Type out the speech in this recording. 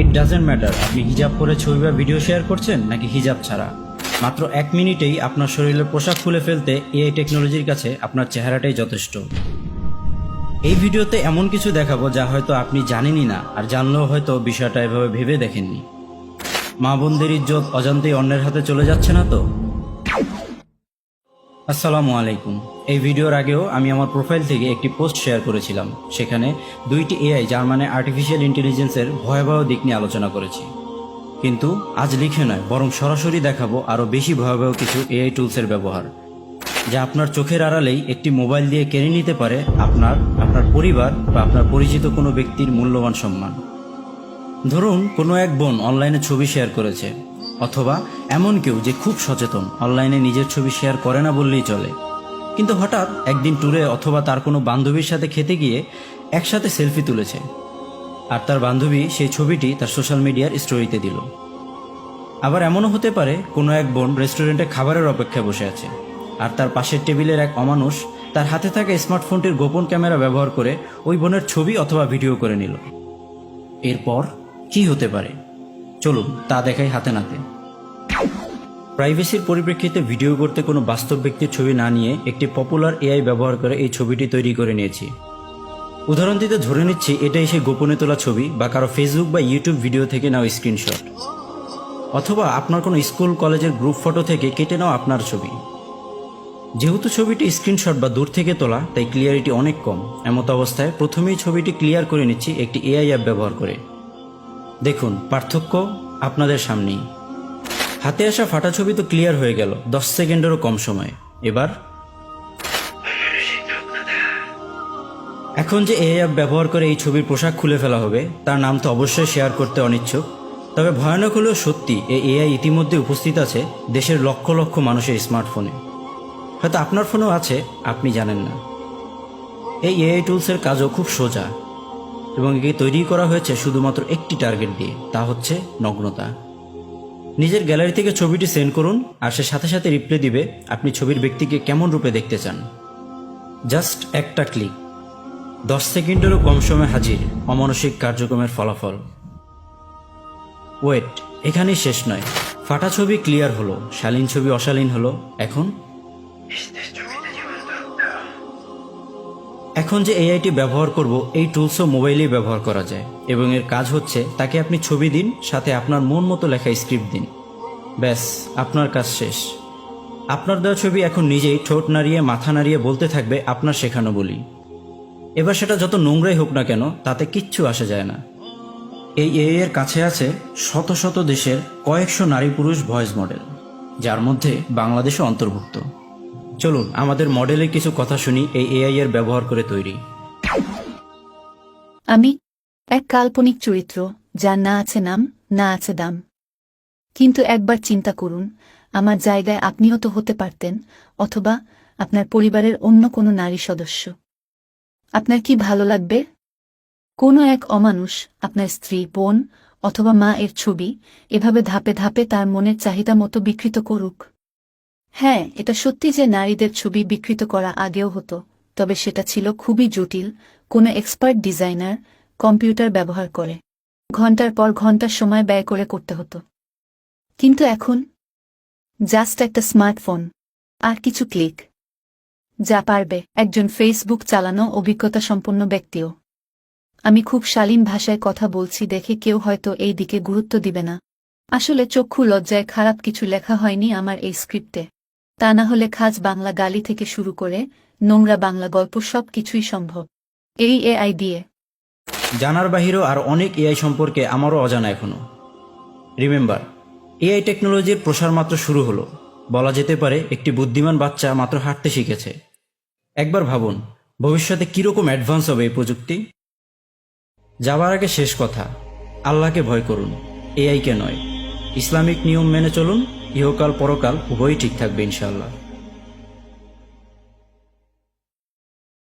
It doesn't matter আপনি হিজাব পরে ছবি বা ভিডিও শেয়ার করছেন নাকি হিজাব ছাড়া। মাত্র 1 মিনিটেই আপনার শরীরের পোশাক খুলে ফেলতে এআই টেকনোলজির কাছে আপনার চেহারাটাই যথেষ্ট। এই ভিডিওতে এমন কিছু দেখাবো যা হয়তো আপনি জানেনই না, আর জানলেও হয়তো বিষয়টা এভাবে ভেবে দেখেননি। মা বোনদের ইজ্জত অজান্তেই অন্যের হাতে চলে যাচ্ছে না তো? আসসালামু আলাইকুম। এই ভিডিওর আগেও আমি আমার প্রোফাইল থেকে একটি পোস্ট শেয়ার করেছিলাম। সেখানে 2টি এআই, যার মানে আর্টিফিশিয়াল ইন্টেলিজেন্সের ভয়াবহ দিক নিয়ে আলোচনা করেছি। কিন্তু আজ লিখে নয়, বরং সরাসরি দেখাবো আরও বেশি ভয়াবহ কিছু এআই টুলসের ব্যবহার, যা আপনার চোখের আড়ালেই একটি মোবাইল দিয়ে কেড়ে নিতে পারে আপনার পরিবার বা আপনার পরিচিত কোনো ব্যক্তির মূল্যবান সম্মান। ধরুন কোনো এক বোন অনলাইনে ছবি শেয়ার করেছে, অথবা এমন কেউ যে খুব সচেতন, অনলাইনে নিজের ছবি শেয়ার করে না বললেই চলে, কিন্তু হঠাৎ একদিন ট্যুরে অথবা তার কোনো বান্ধবীর সাথে খেতে গিয়ে একসাথে সেলফি তুলেছে, আর তার বান্ধবী সেই ছবিটি তার সোশ্যাল মিডিয়ার স্টোরিতে দিল। আবার এমনও হতে পারে কোনো এক বোন রেস্টুরেন্টে খাবারের অপেক্ষায় বসে আছে, আর তার পাশের টেবিলের এক অমানুষ তার হাতে থাকা স্মার্টফোনটির গোপন ক্যামেরা ব্যবহার করে ওই বোনের ছবি অথবা ভিডিও করে নিল। এরপর কি হতে পারে চলুন তা দেখাই হাতে নাতে। প্রাইভেসির পরিপ্রেক্ষিতে ভিডিও করতে কোনো বাস্তব ব্যক্তির ছবি না নিয়ে একটি পপুলার এআই ব্যবহার করে এই ছবিটি তৈরি করে নিয়েছি। উদাহরণ দিতে ধরে নিচ্ছি এটাই সেই গোপনে তোলা ছবি বা কারো ফেসবুক বা ইউটিউব ভিডিও থেকে নেওয়া স্ক্রিনশট, অথবা আপনার কোনো স্কুল কলেজের গ্রুপ ফটো থেকে কেটে নেওয়া আপনার ছবি। যেহেতু ছবিটি স্ক্রিনশট বা দূর থেকে তোলা, তাই ক্লিয়ারিটি অনেক কম। এমত অবস্থায় প্রথমেই ছবিটি ক্লিয়ার করে নিচ্ছি একটি এআই অ্যাপ ব্যবহার করে। দেখুন পার্থক্য আপনাদের সামনেই। হাতে আসা ফাটা ছবি তো ক্লিয়ার হয়ে গেল 10 সেকেন্ডেরও কম সময়ে। এখন যে এআই অ্যাপ ব্যবহার করে এই ছবির পোশাক খুলে ফেলা হবে, তার নাম তো অবশ্যই শেয়ার করতে অনিচ্ছুক। তবে ভয়ানক হলেও সত্যি, এই এআই ইতিমধ্যে উপস্থিত আছে দেশের লক্ষ লক্ষ মানুষের স্মার্টফোনে। হয়তো আপনার ফোনেও আছে, আপনি জানেন না। এই এআই টুলসের কাজও খুব সোজা, এবং একে তৈরি করা হয়েছে শুধুমাত্র একটি টার্গেট দিয়ে, তা হচ্ছে নগ্নতা। নিজের গ্যালারি থেকে ছবিটি সেন্ড করুন, আর সে সাথে সাথে রিপ্লাই দিবে আপনি ছবির ব্যক্তিকে কেমন রূপে দেখতে চান। জাস্ট একটা ক্লিক, 10 সেকেন্ডেরও কম সময় হাজির অমানসিক কার্যক্রমের ফলাফল। ওয়েট, এখানেই শেষ নয়। ফাটা ছবি ক্লিয়ার হলো, শালীন ছবি অশালীন হলো। এখন যে এআইটি ব্যবহার করব, এই টুলসও মোবাইলেই ব্যবহার করা যায়, এবং এর কাজ হচ্ছে তাকে আপনি ছবি দিন, সাথে আপনার মন মতো লেখা স্ক্রিপ্ট দিন, ব্যাস আপনার কাজ শেষ। আপনার দেওয়া ছবি এখন নিজেই ঠোঁট নাড়িয়ে মাথা নাড়িয়ে বলতে থাকবে আপনার শেখানো বলি। এবার সেটা যত নোংরাই হোক না কেন, তাতে কিচ্ছু আসে যায় না। এই এআই এর কাছে আছে শত শত দেশের কয়েকশো নারী পুরুষ ভয়েস মডেল, যার মধ্যে বাংলাদেশও অন্তর্ভুক্ত। চলুন আমাদের মডেলের কিছু কথা শুনি এই এআই এর ব্যবহার করে তৈরি। আমি এক কাল্পনিক চরিত্র, যার না আছে নাম, না আছে দাম। কিন্তু একবার চিন্তা করুন, আমার জায়গায় আপনিও তো হতে পারতেন, অথবা আপনার পরিবারের অন্য কোনো নারী সদস্য। আপনার কি ভালো লাগবে? কোনো এক অমানুষ আপনার স্ত্রী, বোন অথবা মা এর ছবি এভাবে ধাপে ধাপে তার মনের চাহিদা মতো বিকৃত করুক? হ্যাঁ, এটা সত্যি যে নারীদের ছবি বিকৃত করা আগেও হতো, তবে সেটা ছিল খুবই জটিল। কোনো এক্সপার্ট ডিজাইনার কম্পিউটার ব্যবহার করে ঘন্টার পর ঘন্টা সময় ব্যয় করে করতে হতো। কিন্তু এখন জাস্ট একটা স্মার্টফোন আর কিছু ক্লিক, যা পারবে একজন ফেসবুক চালানো অভিজ্ঞতা সম্পন্ন ব্যক্তিও। আমি খুব শালীন ভাষায় কথা বলছি দেখে কেউ হয়তো এই দিকে গুরুত্ব দিবে না। আসলে চক্ষু লজ্জায় খারাপ কিছু লেখা হয়নি আমার এই স্ক্রিপ্টে। তা না হলে খাজ বাংলা গালি থেকে শুরু করে নোংরা বাংলা গল্প সব কিছুই সম্ভব এই এআই দিয়ে। জানার বাহিরেও আর অনেক এআই সম্পর্কে আমারও অজানা এখনো। রিমেম্বার, এআই টেকনোলজির প্রসার মাত্র শুরু হলো। বলা যেতে পারে একটি বুদ্ধিমান বাচ্চা মাত্র হাঁটতে শিখেছে। একবার ভাবুন ভবিষ্যতে কীরকম অ্যাডভান্স হবে এই প্রযুক্তি। যাবার আগে শেষ কথা, আল্লাহকে ভয় করুন, এআইকে নয়। ইসলামিক নিয়ম মেনে চলুন, ইহকাল পরকাল উভয়ই ঠিক থাকবে ইনশাআল্লাহ।